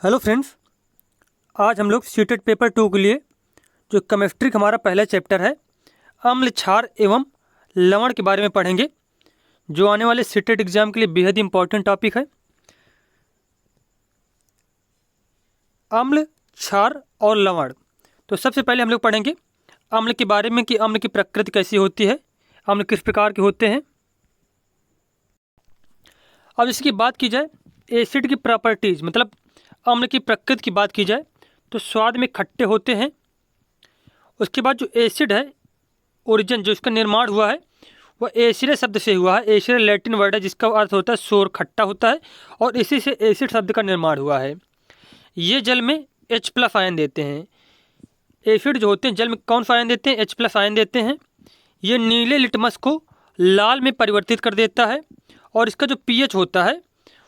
Hello friends, आज हम लोग सीटेट पेपर 2 के लिए जो केमिस्ट्री का हमारा पहला चैप्टर है अम्ल क्षार एवं लवण के बारे में पढ़ेंगे, जो आने वाले सीटेट एग्जाम के लिए बेहद इंपॉर्टेंट टॉपिक है। अम्ल, क्षार और लवण। तो सबसे पहले हम लोग पढ़ेंगे अम्ल के बारे में कि अम्ल की प्रकृति कैसी होती है, अम्ल किस प्रकार के होते हैं। अब इसकी बात की जाए एसिड की प्रॉपर्टीज, मतलब अम्ल की प्रकृति की बात की जाए तो स्वाद में खट्टे होते हैं। उसके बाद जो एसिड है, ओरिजिन जो इसका निर्माण हुआ है वह एसिड शब्द से हुआ है। एसिड लैटिन वर्ड है जिसका अर्थ होता है सोर, खट्टा होता है, और इसी से एसिड शब्द का निर्माण हुआ है। ये जल में H+ आयन देते हैं। एसिड जो होते हैं जल में कौन सा आयन देते हैं? H+ आयन देते हैं। ये नीले लिटमस को लाल में परिवर्तित कर देता है, और इसका जो pH होता है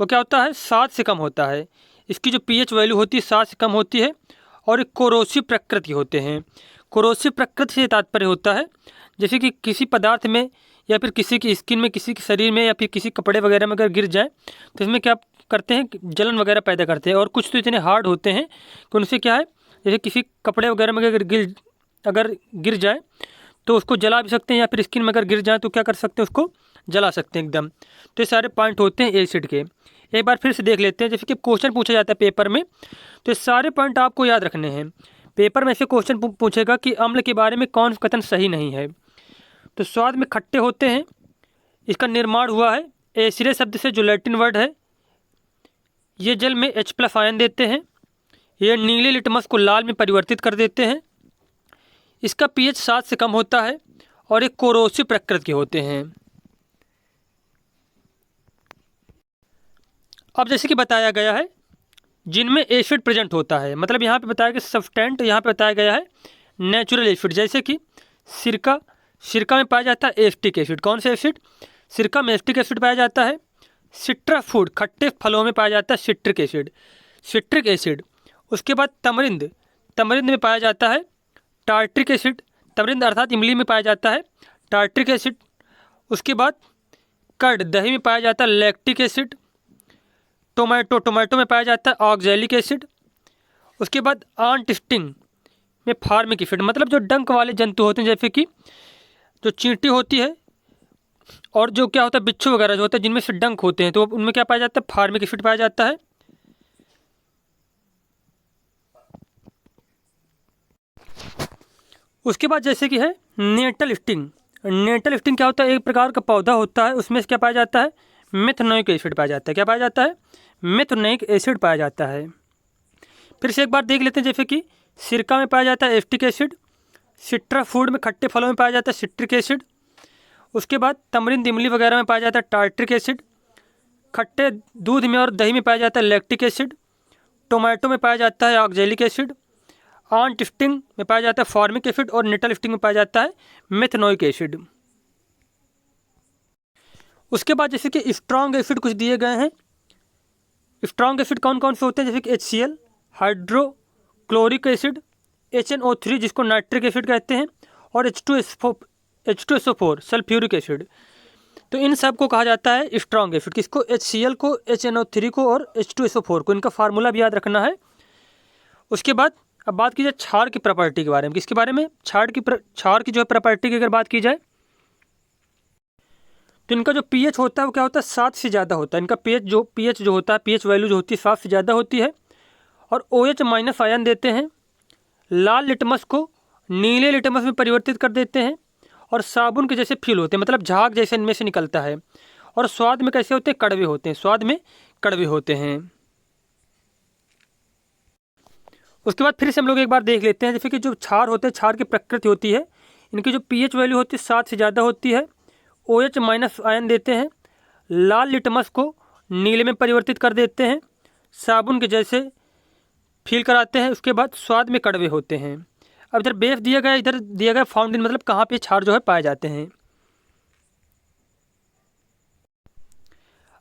वो क्या होता है? 7 से कम होता है। इसकी जो pH वैल्यू होती है 7 से कम होती है, और एक कोरोसिव प्रकृति होते हैं। कोरोसिव प्रकृति से तात्पर्य होता है जैसे कि किसी पदार्थ में या फिर किसी की स्किन में, किसी के शरीर में या फिर किसी कपड़े वगैरह में अगर गिर जाए तो इसमें क्या करते हैं? जलन वगैरह पैदा करते हैं। और कुछ तो इतने हार्ड होते हैं कि उनसे क्या है, जैसे किसी कपड़े वगैरह में अगर गिर जाए तो उसको जला भी सकते हैं, या फिर स्किन में अगर गिर जाए तो क्या कर सकते हैं? उसको जला सकते हैं एकदम। तो ये सारे पॉइंट होते हैं एसिड के। एक बार फिर से देख लेते हैं, जैसे कि क्वेश्चन पूछा जाता है पेपर में, तो ये सारे पॉइंट आपको याद रखने हैं। पेपर में से क्वेश्चन पूछेगा कि अम्ल के बारे में कौन सा कथन सही नहीं है। तो स्वाद में खट्टे होते हैं, इसका निर्माण हुआ है एसिड शब्द से जो लैटिन वर्ड है। ये जल में H+ आयन देते हैं। ये नीले लिटमस को लाल में परिवर्तित कर देते हैं। इसका pH 7 से कम होता है, और एक कोरोसिव प्रकृति के होते हैं। अब जैसे कि बताया गया है जिनमें एसिड प्रेजेंट होता है, मतलब यहाँ पे बताया गया सब्सटेंट, यहाँ पे बताया गया है नेचुरल एसिड। जैसे कि सिरका में पाया जाता है एसिटिक एसिड। कौन सा एसिड? सिरका में एसिटिक एसिड पाया जाता है। सिट्रस फूड, खट्टे फलों में पाया जाता है सिट्रिक एसिड। उसके बाद तमरिंद में पाया जाता है टार्ट्रिक एसिड। तमरिंद अर्थात इमली में पाया जाता है टार्ट्रिक एसिड। उसके बाद कर्ड, दही में पाया जाता है लैक्टिक एसिड। टोमेटो में पाया जाता है ऑक्जेलिक एसिड। उसके बाद आंट स्टिंग में फार्मिक एसिड, मतलब जो डंक वाले जंतु होते हैं, जैसे कि जो चींटी होती है और जो क्या होता है बिच्छू वगैरह जो होता है जिनमें से डंक होते हैं, तो उनमें क्या पाया जाता है? फार्मिक एसिड पाया जाता है। उसके बाद जैसे कि है नेटल स्टिंग क्या होता है? एक प्रकार का पौधा होता है, उसमें से क्या पाया जाता है? मेथनोइक एसिड पाया जाता है। क्या पाया जाता है? मेथनोइक एसिड पाया जाता है। फिर से एक बार देख लेते हैं, जैसे कि सिरका में पाया जाता है एसिटिक एसिड। सिट्रस फूड में, खट्टे फलों में पाया जाता है सिट्रिक एसिड। उसके बाद तमरिंद, इमली वगैरह में पाया जाता है टार्ट्रिक एसिड। खट्टे दूध में और दही में पाया जाता है लैक्टिक एसिड। टोमेटो में पाया जाता है ऑक्जेलिक एसिड। आंट स्टिंग में पाया जाता है फॉर्मिक एसिड, और नेटल स्टिंग में पाया जाता है मेथनोइक एसिड। उसके बाद जैसे कि स्ट्रॉन्ग एसिड कुछ दिए गए हैं। स्ट्रॉन्ग एसिड कौन कौन से होते हैं? जैसे कि HCl, हाइड्रोक्लोरिक एसिड, HNO3 जिसको नाइट्रिक एसिड कहते हैं, और H2SO4 सल्फ्यूरिक एसिड। तो इन सब को कहा जाता है स्ट्रॉन्ग एसिड। किसको? HCl को, HNO3 को और H2SO4 को। इनका फार्मूला भी याद रखना है। उसके बाद अब बात की जाए क्षार की प्रॉपर्टी के बारे में। किसके बारे में? क्षार की जो है प्रॉपर्टी की अगर बात की जाए तो इनका जो pH होता है वो क्या होता है? 7 से ज़्यादा होता है। इनका pH जो होता है, pH वैल्यू जो होती है 7 से ज़्यादा होती है। और OH- आयन देते हैं। लाल लिटमस को नीले लिटमस में परिवर्तित कर देते हैं, और साबुन के जैसे फील होते हैं, मतलब झाग जैसे इनमें से निकलता है। और स्वाद में कैसे होते हैं? कड़वे होते हैं। स्वाद में कड़वे होते हैं। उसके बाद फिर से हम लोग एक बार देख लेते हैं, जैसे कि जो क्षार होते हैं, क्षार की प्रकृति होती है, इनकी जो pH वैल्यू होती है 7 से ज़्यादा होती है। OH- आयन देते हैं। लाल लिटमस को नीले में परिवर्तित कर देते हैं, साबुन के जैसे फील कराते हैं। उसके बाद स्वाद में कड़वे होते हैं। अब इधर बेस दिया गया, इधर दिया गया फाउंडेन, मतलब कहाँ पे क्षार जो है पाए जाते हैं।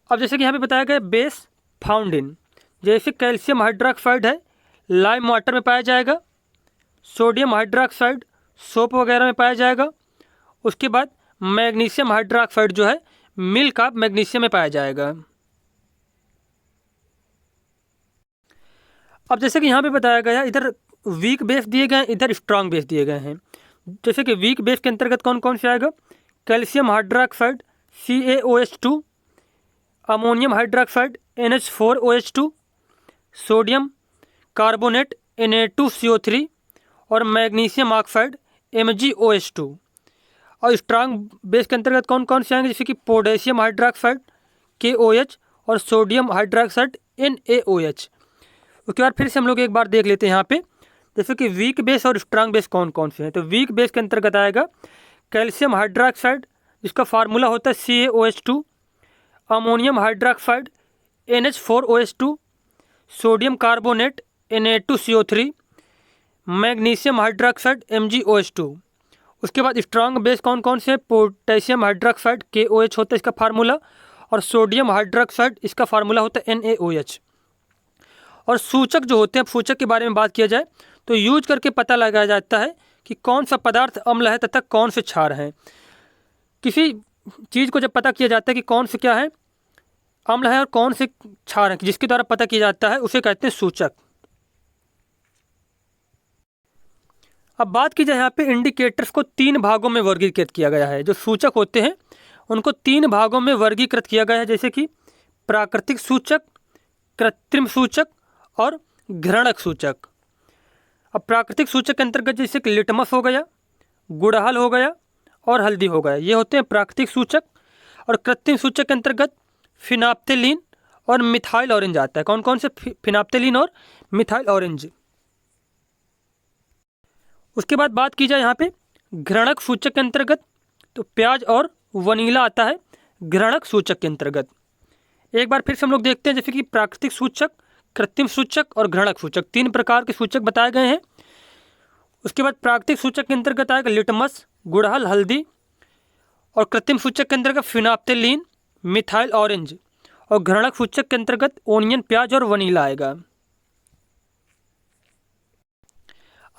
अब जैसे कि यहाँ पे बताया गया बेस फाउंडेन, जैसे कैल्शियम हाइड्रोक्साइड है, लाइम वाटर में पाया जाएगा। सोडियम हाइड्रोक्साइड सोप वगैरह में पाया जाएगा। उसके बाद मैग्नीशियम हाइड्रोक्साइड जो है मिल्क ऑफ मैग्नीशियम में पाया जाएगा। अब जैसे कि यहाँ पे बताया गया, इधर वीक बेस दिए गए हैं, इधर स्ट्रांग बेस दिए गए हैं। जैसे कि वीक बेस के अंतर्गत कौन कौन से आएगा? Calcium hydroxide CaOH2, ammonium hydroxide NH4OH2, sodium carbonate Na2CO3 और मैग्नीशियम ऑक्साइड MgOH2। और स्ट्रांग बेस के अंतर्गत कौन कौन से आएंगे? जैसे कि पोटेशियम हाइड्रोक्साइड KOH और सोडियम हाइड्रोक्साइड NaOH। उसके बाद फिर से हम लोग एक बार देख लेते हैं यहाँ पे, जैसे कि वीक बेस और स्ट्रांग बेस कौन कौन से हैं। तो वीक बेस के अंतर्गत आएगा कैल्शियम हाइड्रोक्साइड, जिसका फार्मूला होता है CaOH2, ammonium hydroxide NH4OH2, sodium carbonate Na2CO3, magnesium hydroxide MgOH2। उसके बाद स्ट्रांग बेस कौन कौन से? पोटेशियम हाइड्रोक्साइड KOH होता है इसका फार्मूला, और सोडियम हाइड्रोक्साइड इसका फार्मूला होता है NaOH। और सूचक जो होते हैं, सूचक के बारे में बात किया जाए तो यूज करके पता लगाया जाता है कि कौन सा पदार्थ अम्ल है तथा कौन से क्षार हैं। किसी चीज़ को जब पता किया जाता है कि कौन से क्या है, अम्ल है और कौन से क्षार है, जिसके द्वारा पता किया जाता है, उसे कहते हैं सूचक। अब बात की जाए यहाँ पे इंडिकेटर्स को 3 भागों में वर्गीकृत किया गया है। जो सूचक होते हैं उनको 3 भागों में वर्गीकृत किया गया है, जैसे कि प्राकृतिक सूचक, कृत्रिम सूचक और घृणक सूचक। अब प्राकृतिक सूचक के अंतर्गत जैसे कि लिटमस हो गया, गुड़हल हो गया और हल्दी हो गया, ये होते हैं प्राकृतिक सूचक। और कृत्रिम सूचक के अंतर्गत फिनाप्थेलीन और मिथाइल ऑरेंज आता है। कौन कौन से? फिनाप्थेलीन और मिथाइल ऑरेंज। उसके बाद बात की जाए यहाँ पे घृणक सूचक के अंतर्गत, तो प्याज और वनीला आता है घृणक सूचक के अंतर्गत। एक बार फिर से हम लोग देखते हैं, जैसे कि प्राकृतिक सूचक, कृत्रिम सूचक और घृणक सूचक, 3 प्रकार के सूचक बताए गए हैं। उसके बाद प्राकृतिक सूचक के अंतर्गत आएगा लिटमस, गुड़हल, हल्दी, और कृत्रिम सूचक के अंतर्गत फिनाप्थेलीन, मिथाइल ऑरेंज, और घृणक सूचक के अंतर्गत ओनियन, प्याज और वनीला आएगा।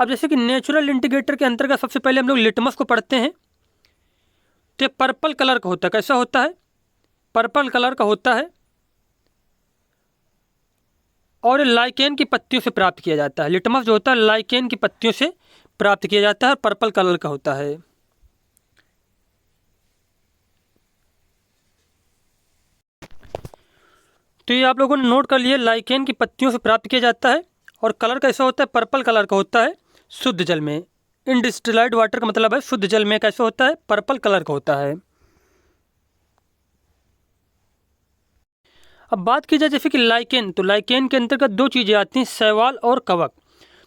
अब जैसे कि नेचुरल इंडिकेटर के अंतर्गत सबसे पहले हम लोग लिटमस को पढ़ते हैं। तो ये पर्पल कलर का होता है। कैसा होता है? पर्पल कलर का होता है और लाइकेन की पत्तियों से प्राप्त किया जाता है। लिटमस जो होता है लाइकेन की पत्तियों से प्राप्त किया जाता है और पर्पल कलर का होता है। तो ये आप लोगों ने नोट कर लिया, लाइकेन की पत्तियों से प्राप्त किया जाता है और कलर कैसा होता है? पर्पल कलर का होता है शुद्ध जल में। इनडिस्टिलाइड वाटर का मतलब है शुद्ध जल में कैसा होता है? पर्पल कलर का होता है। अब बात की जाए जैसे कि लाइकेन, तो लाइकेन के अंतर्गत 2 चीज़ें आती हैं, शैवाल और कवक।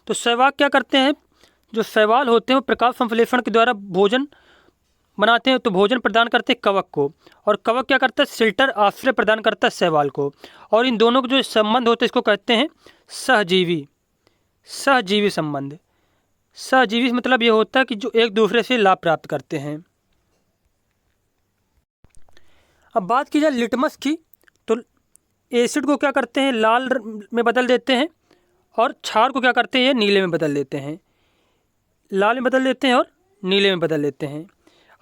तो शैवाल क्या करते हैं? जो शैवाल होते हैं वो प्रकाश संश्लेषण के द्वारा भोजन बनाते हैं, तो भोजन प्रदान करते हैं कवक को। और कवक क्या करता है? शेल्टर, आश्रय प्रदान करता है शैवाल को। और इन दोनों के जो संबंध होते हैं इसको कहते हैं सहजीवी। सहजीवी संबंध। सहजीवी मतलब ये होता है कि जो एक दूसरे से लाभ प्राप्त करते हैं। अब बात की जाए लिटमस की, तो एसिड को क्या करते हैं? लाल में बदल देते हैं, और क्षार को क्या करते हैं? ये नीले में बदल देते हैं। लाल में बदल देते हैं और नीले में बदल देते हैं।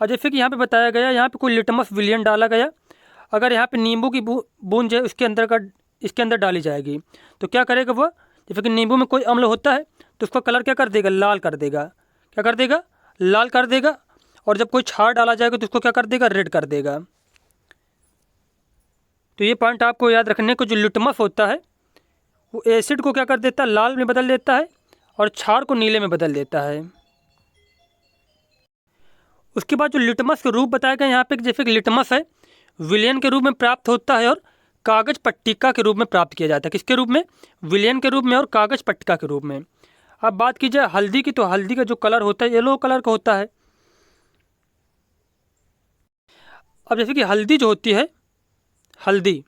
और जैसे कि यहाँ पे बताया गया, यहाँ पे कोई लिटमस विलियन डाला गया, अगर यहाँ पे नींबू की बूंद जो है इसके अंदर डाली जाएगी, तो क्या करेगा वह? जैसे कि नींबू में कोई अम्ल होता है तो उसका कलर क्या कर देगा? लाल कर देगा। क्या कर देगा? लाल कर देगा। और जब कोई क्षार डाला जाएगा तो उसको क्या कर देगा? रेड कर देगा। तो ये पॉइंट आपको याद रखने को, जो लिटमस होता है वो एसिड को क्या कर देता है? लाल में बदल देता है और क्षार को नीले में बदल देता है। उसके बाद जो लिटमस के रूप बताया गया यहाँ पे, जैसे कि लिटमस है विलयन के रूप में प्राप्त होता है और कागज पट्टिका के रूप में प्राप्त किया जाता है। किसके रूप में? विलयन के रूप में और कागज पट्टिका के रूप में। अब बात की जाए हल्दी की, तो हल्दी का जो कलर होता है येलो कलर का होता है। अब जैसे कि हल्दी जो होती है, हल्दी,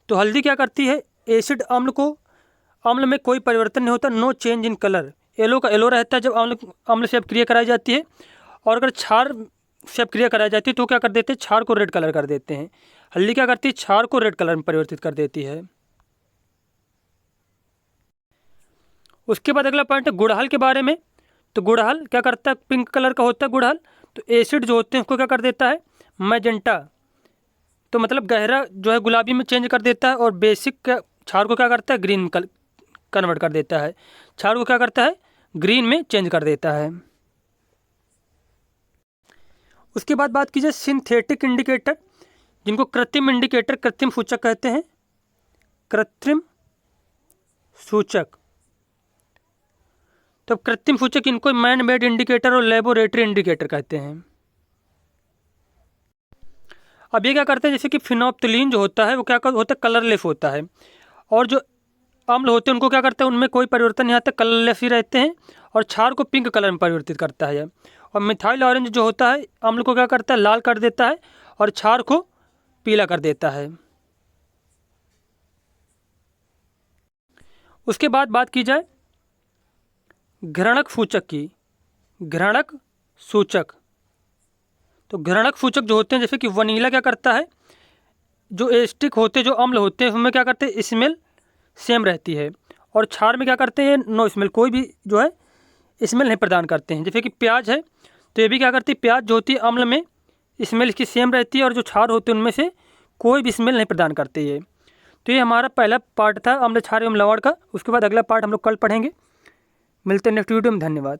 तो हल्दी क्या करती है? एसिड अम्ल में कोई परिवर्तन नहीं होता, no change in colour. Yellow का येलो रहता है जब अम्ल से अपक्रिया कराई जाती है, और अगर क्षार से अपक्रिया कराई जाती है तो क्या कर देते हैं? क्षार को रेड कलर कर देते हैं। हल्दी क्या करती है? क्षार को रेड कलर में परिवर्तित कर देती है। उसके बाद अगला पॉइंट है गुड़हल के बारे में। तो गुड़हल क्या करता है? पिंक कलर का होता है गुड़हल। तो एसिड जो होते हैं उसको क्या कर देता है? मैजेंटा, तो मतलब गहरा जो है गुलाबी में चेंज कर देता है, और बेसिक क्षार को क्या करता है? ग्रीन कन्वर्ट कर देता है, क्षार को क्या करता है, ग्रीन में चेंज कर देता है। उसके बाद बात की जाए सिंथेटिक इंडिकेटर, जिनको कृत्रिम इंडिकेटर, कृत्रिम सूचक कहते हैं। कृत्रिम सूचक, तो कृत्रिम सूचक इनको मैन मेड इंडिकेटर और लेबोरेटरी इंडिकेटर कहते हैं। अब ये क्या करते हैं, जैसे कि फिनोप्थिलीन जो होता है वो क्या होता है, कलरलेस होता है, और जो अम्ल होते हैं उनको क्या करते हैं, उनमें कोई परिवर्तन नहीं आता, कलरलेस ही रहते हैं, और क्षार को पिंक कलर में परिवर्तित करता है। और मिथाइल ऑरेंज जो होता है अम्ल को क्या करता है, लाल कर देता है, और क्षार को पीला कर देता है। उसके बाद बात की जाए घृणक सूचक की। घृणक सूचक, तो घृणक सूचक जो होते हैं, जैसे कि वनीला क्या करता है, जो एस्टिक होते जो अम्ल होते हैं उनमें क्या करते हैं, स्मेल सेम रहती है, और क्षार में क्या करते हैं, नो स्मेल, कोई भी जो है स्मेल नहीं प्रदान करते हैं। जैसे कि प्याज है, तो ये भी क्या करती है, प्याज जो होती है अम्ल में स्मेल इसकी सेम रहती है, और जो क्षार होते हैं उनमें से कोई भी स्मेल नहीं प्रदान करते ये। तो ये हमारा पहला पार्ट था अम्ल, क्षार एवं लवण का। उसके बाद अगला पार्ट हम लोग कल पढ़ेंगे। मिलते हैं नेक्स्ट वीडियो में। धन्यवाद।